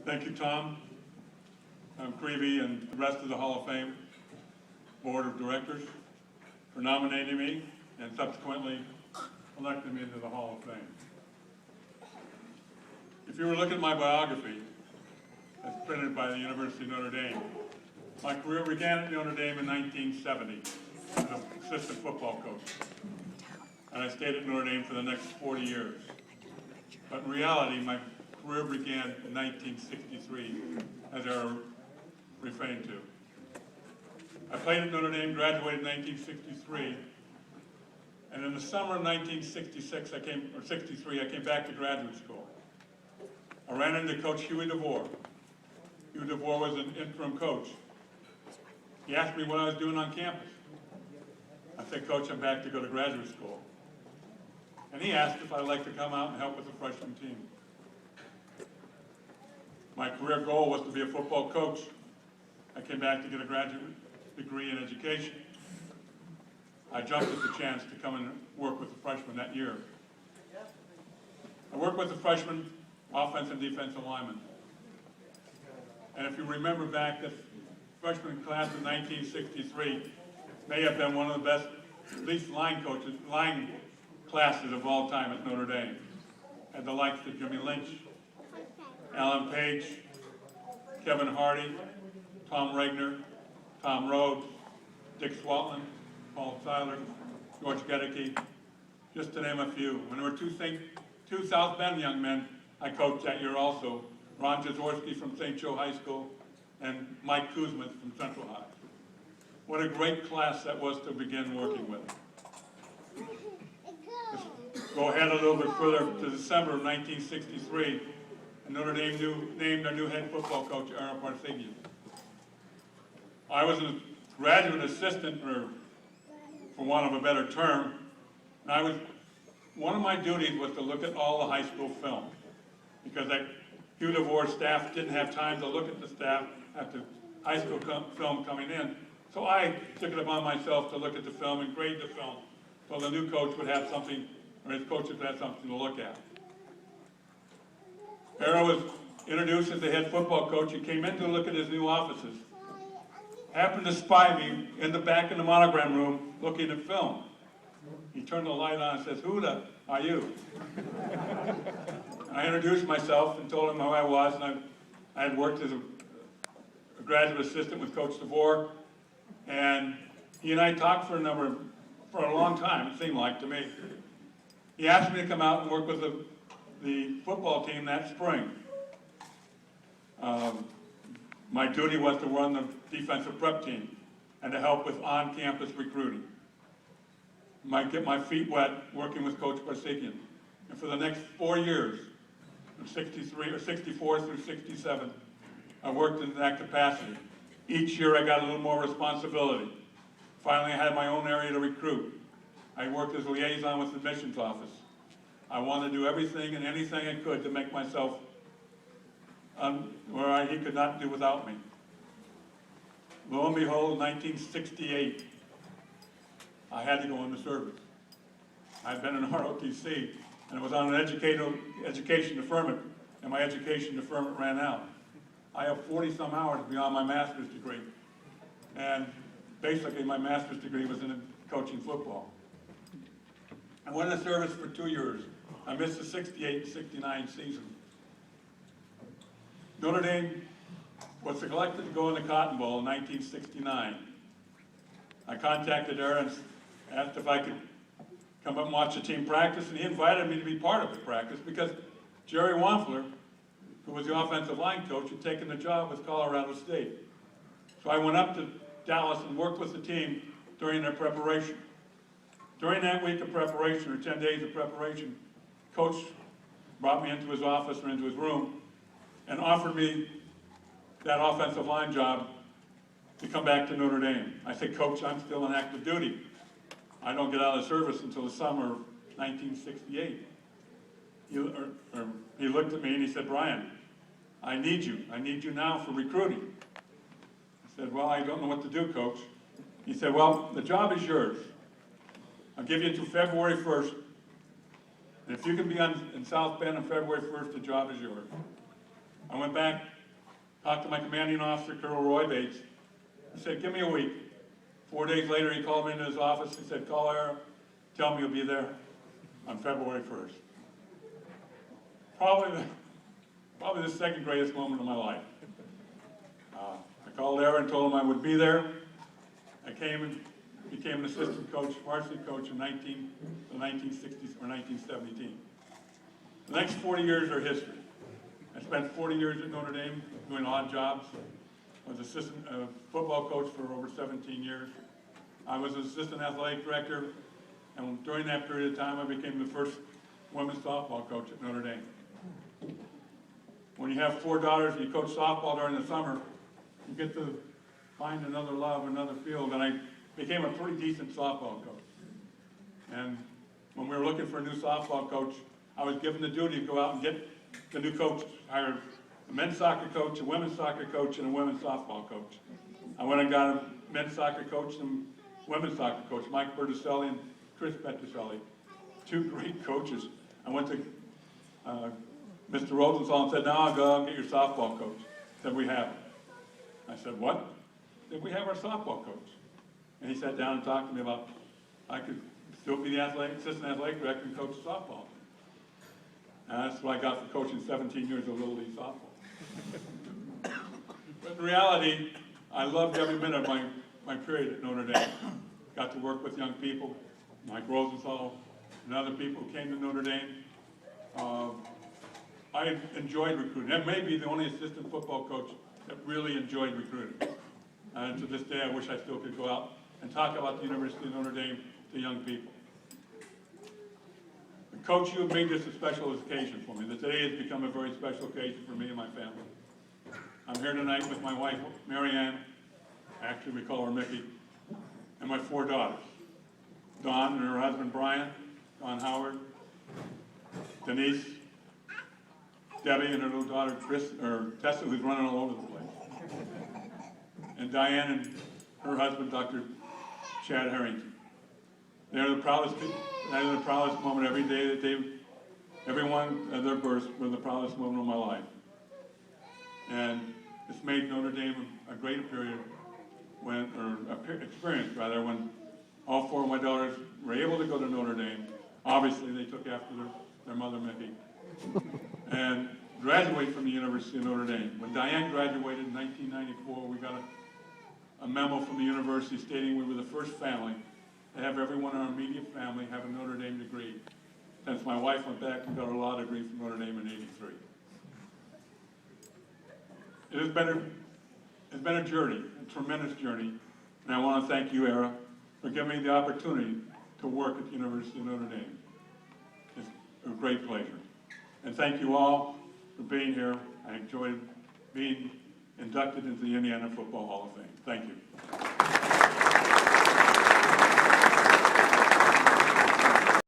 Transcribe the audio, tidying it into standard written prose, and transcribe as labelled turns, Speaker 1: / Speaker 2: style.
Speaker 1: Thank you, Tom, Creevy, and the rest of the Hall of Fame Board of Directors for nominating me and subsequently electing me into the Hall of Fame. If you were looking at my biography, as printed by the University of Notre Dame, my career began at Notre Dame in 1970 as an assistant football coach. And I stayed at Notre Dame for the next 40 years. But in reality, my career began in 1963, as they are referring to. I played at Notre Dame, graduated in 1963, and in the summer of 1966, 63, I came back to graduate school. I ran into Coach Huey DeVore. Huey DeVore was an interim coach. He asked me what I was doing on campus. I said, Coach, I'm back to go to graduate school. And he asked if I'd like to come out and help with the freshman team. My career goal was to be a football coach. I came back to get a graduate degree in education. I jumped at the chance to come and work with the freshmen that year. I worked with the freshmen, offensive and defensive linemen. And if you remember back, the freshman class of 1963 may have been one of the best, at least line classes of all time at Notre Dame. Had the likes of Jimmy Lynch, Alan Page, Kevin Hardy, Tom Regner, Tom Rhodes, Dick Swatland, Paul Seiler, George Gedeke, just to name a few. When there were two South Bend young men I coached that year also, Ron Jaworski from St. Joe High School and Mike Kuzma from Central High. What a great class that was to begin working with. Let's go ahead a little bit further to December of 1963, and Notre Dame named our new head football coach, Aaron Parsegian. I was a graduate assistant, or for want of a better term, and one of my duties was to look at all the high school film, because Hugh DeVore's staff didn't have time to look at the staff at the high school film coming in. So I took it upon myself to look at the film and grade the film so the new coach would have something, or his coaches would have something to look at. Arrow was introduced as the head football coach. He came in to look at his new offices. Happened to spy me in the back in the monogram room looking at film. He turned the light on and says, "Who the are you?" I introduced myself and told him who I was, and I had worked as a graduate assistant with Coach DeVore, and he and I talked for a long time, it seemed like to me. He asked me to come out and work with the football team that spring. My duty was to run the defensive prep team and to help with on-campus recruiting. Get my feet wet working with Coach Parsegian. And for the next 4 years, from 64 through 67, I worked in that capacity. Each year I got a little more responsibility. Finally, I had my own area to recruit. I worked as a liaison with the admissions office. I wanted to do everything and anything I could to make myself where he could not do without me. Lo and behold, in 1968, I had to go into service. I'd been in ROTC, and it was on an education deferment, and my education deferment ran out. I have 40-some hours beyond my master's degree, and basically my master's degree was in coaching football. I went into service for 2 years. I missed the 68 and 69 season. Notre Dame was selected to go in the Cotton Bowl in 1969. I contacted Aaron, asked if I could come up and watch the team practice, and he invited me to be part of the practice because Jerry Wampler, who was the offensive line coach, had taken the job with Colorado State. So I went up to Dallas and worked with the team during their preparation. During that week of preparation, or 10 days of preparation, Coach brought me into his office or into his room and offered me that offensive line job to come back to Notre Dame. I said, "Coach, I'm still in active duty. I don't get out of service until the summer of 1968. He looked at me and he said, "Brian, I need you. I need you now for recruiting." I said, "Well, I don't know what to do, Coach." He said, "Well, the job is yours. I'll give you until February 1st. And if you can be in South Bend on February 1st, the job is yours." I went back talked to my commanding officer, Colonel Roy Bates. He said, give me a week. 4 days later, he called me into his office. He said, call Era, tell me you'll be there on February 1st. Probably the second greatest moment of my life. I called Era and told him I would be there. I came and became an assistant coach, varsity coach in the 1960s or 1917. The next 40 years are history. I spent 40 years at Notre Dame doing odd jobs. I was assistant football coach for over 17 years. I was assistant athletic director, and during that period of time, I became the first women's softball coach at Notre Dame. When you have 4 daughters and you coach softball during the summer, you get to find another love, another field, and I became a pretty decent softball coach. And when we were looking for a new softball coach, I was given the duty to go out and get the new coaches. I hired a men's soccer coach, a women's soccer coach, and a women's softball coach. I went and got a men's soccer coach and women's soccer coach, Mike Berticelli and Chris Petrocelli, 2 great coaches. I went to Mr. Rosenthal and said, now I'll go and get your softball coach. He said, we have him. I said, what? He said, we have our softball coach. And he sat down and talked to me about I could still be the assistant athletic director and coach softball. And that's what I got for coaching 17 years of Little League softball. But in reality, I loved every minute of my period at Notre Dame. Got to work with young people, Mike Rosenthal, and other people who came to Notre Dame. I enjoyed recruiting. That may be the only assistant football coach that really enjoyed recruiting. And to this day, I wish I still could go out and talk about the University of Notre Dame to young people. Coach, you have made this a special occasion for me. Today has become a very special occasion for me and my family. I'm here tonight with my wife, Marianne, actually we call her Mickey, and my 4 daughters, Dawn and her husband Brian, Dawn Howard, Denise, Debbie and her little daughter Tessa, who's running all over the place, and Diane and her husband, Dr. Chad Harrington. They're the proudest moment every day that everyone at their birth were the proudest moment of my life. And it's made Notre Dame a great period experience when all 4 of my daughters were able to go to Notre Dame. Obviously, they took after their mother, Mickey, and graduate from the University of Notre Dame. When Diane graduated in 1994, we got a memo from the university stating we were the first family to have everyone in our immediate family have a Notre Dame degree. Since my wife went back and got her law degree from Notre Dame in '83. It's been a journey, a tremendous journey, and I want to thank you, Era, for giving me the opportunity to work at the University of Notre Dame. It's a great pleasure. And thank you all for being here. I enjoyed being inducted into the Indiana Football Hall of Fame. Thank you.